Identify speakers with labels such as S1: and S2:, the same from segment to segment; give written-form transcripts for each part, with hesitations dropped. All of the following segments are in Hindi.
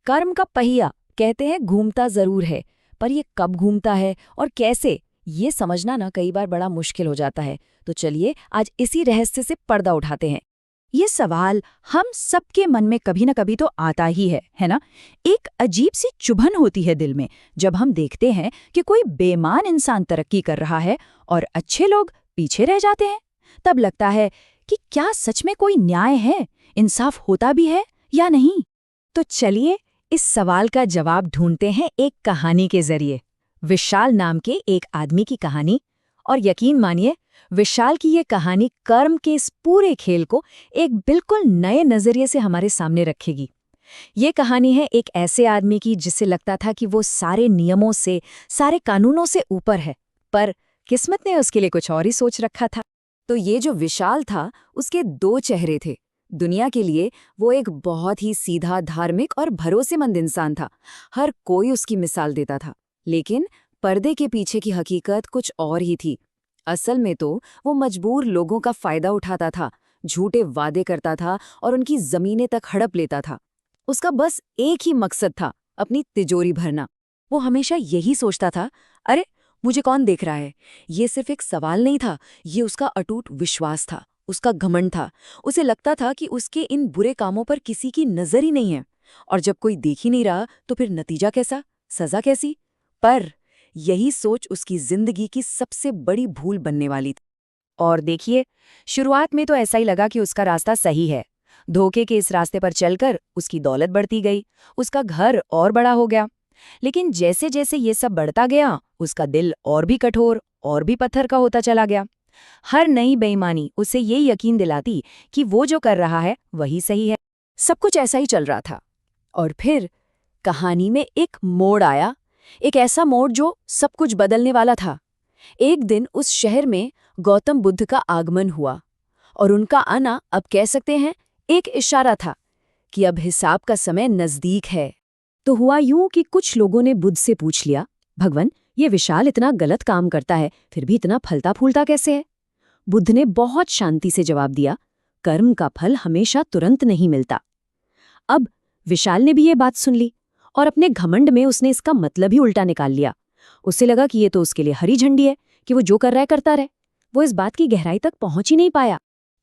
S1: कर्म का पहिया कहते हैं घूमता जरूर है, पर ये कब घूमता है और कैसे, ये समझना ना कई बार बड़ा मुश्किल हो जाता है। तो चलिए आज इसी रहस्य से पर्दा उठाते हैं।
S2: ये सवाल हम सबके मन में कभी न कभी तो आता ही है ना? एक अजीब सी चुभन होती है दिल में जब हम देखते हैं कि कोई बेईमान इंसान तरक्की कर रहा है और अच्छे लोग पीछे रह जाते हैं। तब लगता है कि क्या सच में कोई न्याय है, इंसाफ होता भी है या नहीं? तो चलिए इस सवाल का जवाब ढूंढते हैं एक कहानी के जरिए। विशाल नाम के एक आदमी की कहानी। और यकीन मानिए, विशाल की ये कहानी कर्म के इस पूरे खेल को एक बिल्कुल नए नजरिए से हमारे सामने रखेगी। ये कहानी है एक ऐसे आदमी की जिसे लगता था कि वो सारे नियमों से, सारे कानूनों से ऊपर है, पर किस्मत ने उसके लिए कुछ और ही सोच रखा था।
S1: तो ये जो विशाल था, उसके दो चेहरे थे। दुनिया के लिए वो एक बहुत ही सीधा, धार्मिक और भरोसेमंद इंसान था। हर कोई उसकी मिसाल देता था। लेकिन पर्दे के पीछे की हकीकत कुछ और ही थी। असल में तो वो मजबूर लोगों का फायदा उठाता था, झूठे वादे करता था और उनकी जमीनें तक हड़प लेता था। उसका बस एक ही मकसद था, अपनी तिजोरी भरना। वो हमेशा यही सोचता था, अरे मुझे कौन देख रहा है। ये सिर्फ एक सवाल नहीं था, ये उसका अटूट विश्वास था, उसका घमंड था। उसे लगता था कि उसके इन बुरे कामों पर किसी की नजर ही नहीं है, और जब कोई देख ही नहीं रहा तो फिर नतीजा कैसा, सजा कैसी। पर यही सोच उसकी जिंदगी की सबसे बड़ी भूल बनने वाली थी।
S2: और देखिए, शुरुआत में तो ऐसा ही लगा कि उसका रास्ता सही है। धोखे के इस रास्ते पर चलकर उसकी दौलत बढ़ती गई, उसका घर और बड़ा हो गया। लेकिन जैसे जैसे ये सब बढ़ता गया, उसका दिल और भी कठोर और भी पत्थर का होता चला गया। हर नई बेईमानी उसे ये यकीन दिलाती कि वो जो कर रहा है वही सही है। सब कुछ ऐसा ही चल रहा था। और फिर कहानी में एक मोड़ आया, एक ऐसा मोड़ जो सब कुछ बदलने वाला था। एक दिन उस शहर में गौतम बुद्ध का आगमन हुआ, और उनका आना अब कह सकते हैं एक इशारा था कि अब हिसाब का समय नजदीक है। तो हुआ यूं कि कुछ लोगों ने बुद्ध से पूछ लिया, भगवान, ये विशाल इतना गलत काम करता है, फिर भी इतना फलता फूलता कैसे है? बुद्ध ने बहुत शांति से जवाब दिया, कर्म का फल हमेशा तुरंत नहीं मिलता। अब विशाल ने भी ये बात सुन ली, और अपने घमंड में उसने इसका मतलब ही उल्टा निकाल लिया। उसे लगा कि ये तो उसके लिए हरी झंडी है कि वो जो कर रहा है करता रहे। वो इस बात की गहराई तक पहुंच ही नहीं पाया।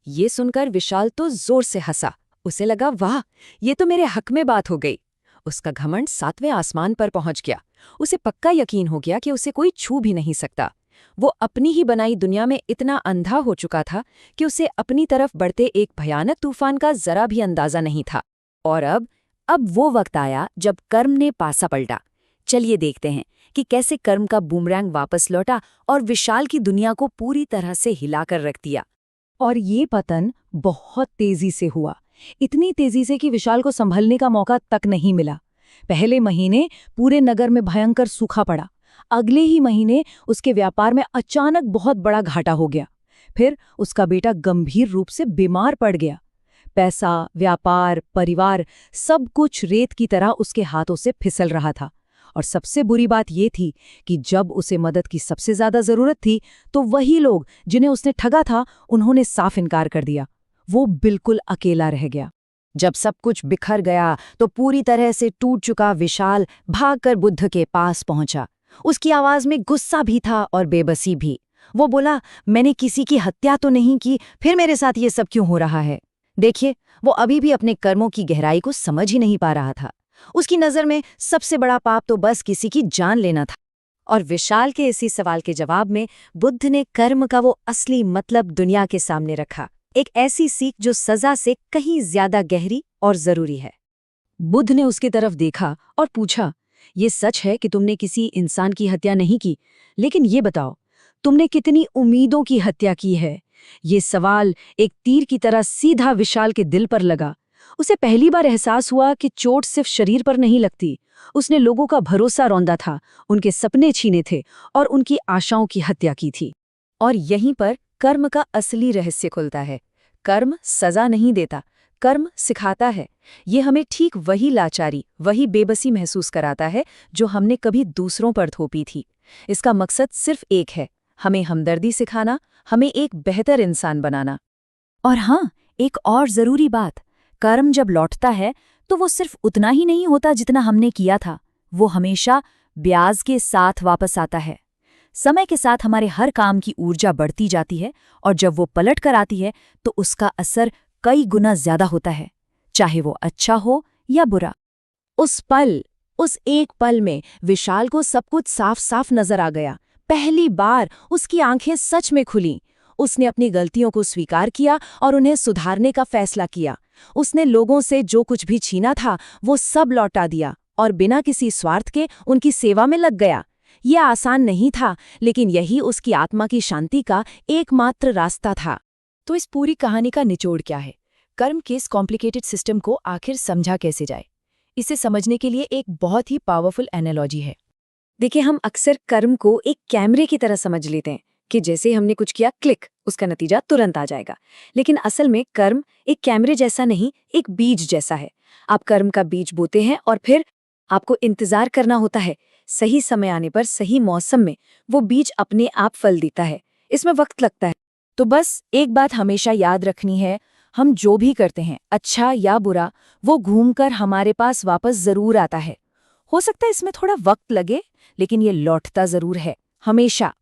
S2: ये सुनकर विशाल तो जोर से हंसा। उसे लगा, वाह, ये तो मेरे हक में बात हो गई। उसका घमंड 7वें आसमान पर पहुंच गया। उसे पक्का यकीन हो गया कि उसे कोई छू भी नहीं सकता। वो अपनी ही बनाई दुनिया में इतना अंधा हो चुका था कि उसे अपनी तरफ बढ़ते एक भयानक तूफान का जरा भी अंदाजा नहीं था। और अब वो वक्त आया जब कर्म ने पासा पलटा। चलिए देखते हैं कि कैसे कर्म का बूमरैंग वापस लौटा और विशाल की दुनिया को पूरी तरह से हिलाकर रख दिया। और ये पतन बहुत तेजी से हुआ, इतनी तेजी से कि विशाल को संभलने का मौका तक नहीं मिला। पहले महीने पूरे नगर में भयंकर सूखा पड़ा। अगले ही महीने उसके व्यापार में अचानक बहुत बड़ा घाटा हो गया। फिर उसका बेटा गंभीर रूप से बीमार पड़ गया। पैसा, व्यापार, परिवार, सब कुछ रेत की तरह उसके हाथों से फिसल रहा था। और सबसे बुरी बात ये थी कि जब उसे मदद की सबसे ज्यादा जरूरत थी, तो वही लोग जिन्हें उसने ठगा था, उन्होंने साफ इनकार कर दिया। वो बिल्कुल अकेला रह गया। जब सब कुछ बिखर गया तो पूरी तरह से टूट चुका विशाल भागकर बुद्ध के पास पहुंचा। उसकी आवाज में गुस्सा भी था और बेबसी भी। वो बोला, मैंने किसी की हत्या तो नहीं की, फिर मेरे साथ ये सब क्यों हो रहा है? देखिए, वो अभी भी अपने कर्मों की गहराई को समझ ही नहीं पा रहा था। उसकी नजर में सबसे बड़ा पाप तो बस किसी की जान लेना था। और विशाल के इसी सवाल के जवाब में बुद्ध ने कर्म का वो असली मतलब दुनिया के सामने रखा, एक ऐसी सीख जो सजा से कहीं ज्यादा गहरी और जरूरी है। बुद्ध ने उसकी तरफ देखा और पूछा, ये सच है कि तुमने किसी इंसान की हत्या नहीं की, लेकिन ये बताओ, तुमने कितनी उम्मीदों की हत्या की है? ये सवाल एक तीर की तरह सीधा विशाल के दिल पर लगा। उसे पहली बार एहसास हुआ कि चोट सिर्फ शरीर पर नहीं लगती। उसने लोगों का भरोसा रौंदा था, उनके सपने छीने थे और उनकी आशाओं की हत्या की थी। और यहीं पर कर्म का असली रहस्य खुलता है। कर्म सजा नहीं देता, कर्म सिखाता है। ये हमें ठीक वही लाचारी, वही बेबसी महसूस कराता है जो हमने कभी दूसरों पर थोपी थी। इसका मकसद सिर्फ एक है, हमें हमदर्दी सिखाना, हमें एक बेहतर इंसान बनाना। और हाँ, एक और जरूरी बात, कर्म जब लौटता है तो वो सिर्फ उतना ही नहीं होता जितना हमने किया था, वो हमेशा ब्याज के साथ वापस आता है। समय के साथ हमारे हर काम की ऊर्जा बढ़ती जाती है और जब वो पलट कर आती है तो उसका असर कई गुना ज्यादा होता है, चाहे वो अच्छा हो या बुरा।
S3: उस एक पल में विशाल को सब कुछ साफ साफ नजर आ गया। पहली बार उसकी आंखें सच में खुलीं। उसने अपनी गलतियों को स्वीकार किया और उन्हें सुधारने का फैसला किया। उसने लोगों से जो कुछ भी छीना था वो सब लौटा दिया और बिना किसी स्वार्थ के उनकी सेवा में लग गया। यह आसान नहीं था, लेकिन यही उसकी आत्मा की शांति का एकमात्र रास्ता था।
S2: तो इस पूरी कहानी का निचोड़ क्या है? कर्म के इस कॉम्प्लिकेटेड सिस्टम को आखिर समझा कैसे जाए? इसे समझने के लिए एक बहुत ही पावरफुल एनालॉजी है।
S1: देखिए, हम अक्सर कर्म को एक कैमरे की तरह समझ लेते हैं कि जैसे हमने कुछ किया, क्लिक, उसका नतीजा तुरंत आ जाएगा। लेकिन असल में कर्म एक कैमरे जैसा नहीं, एक बीज जैसा है। आप कर्म का बीज बोते हैं और फिर आपको इंतजार करना होता है। सही समय आने पर, सही मौसम में वो बीज अपने आप फल देता है। इसमें वक्त लगता है।
S2: तो बस एक बात हमेशा याद रखनी है, हम जो भी करते हैं, अच्छा या बुरा, वो घूमकर हमारे पास वापस जरूर आता है। हो सकता है इसमें थोड़ा वक्त लगे, लेकिन ये लौटता जरूर है, हमेशा।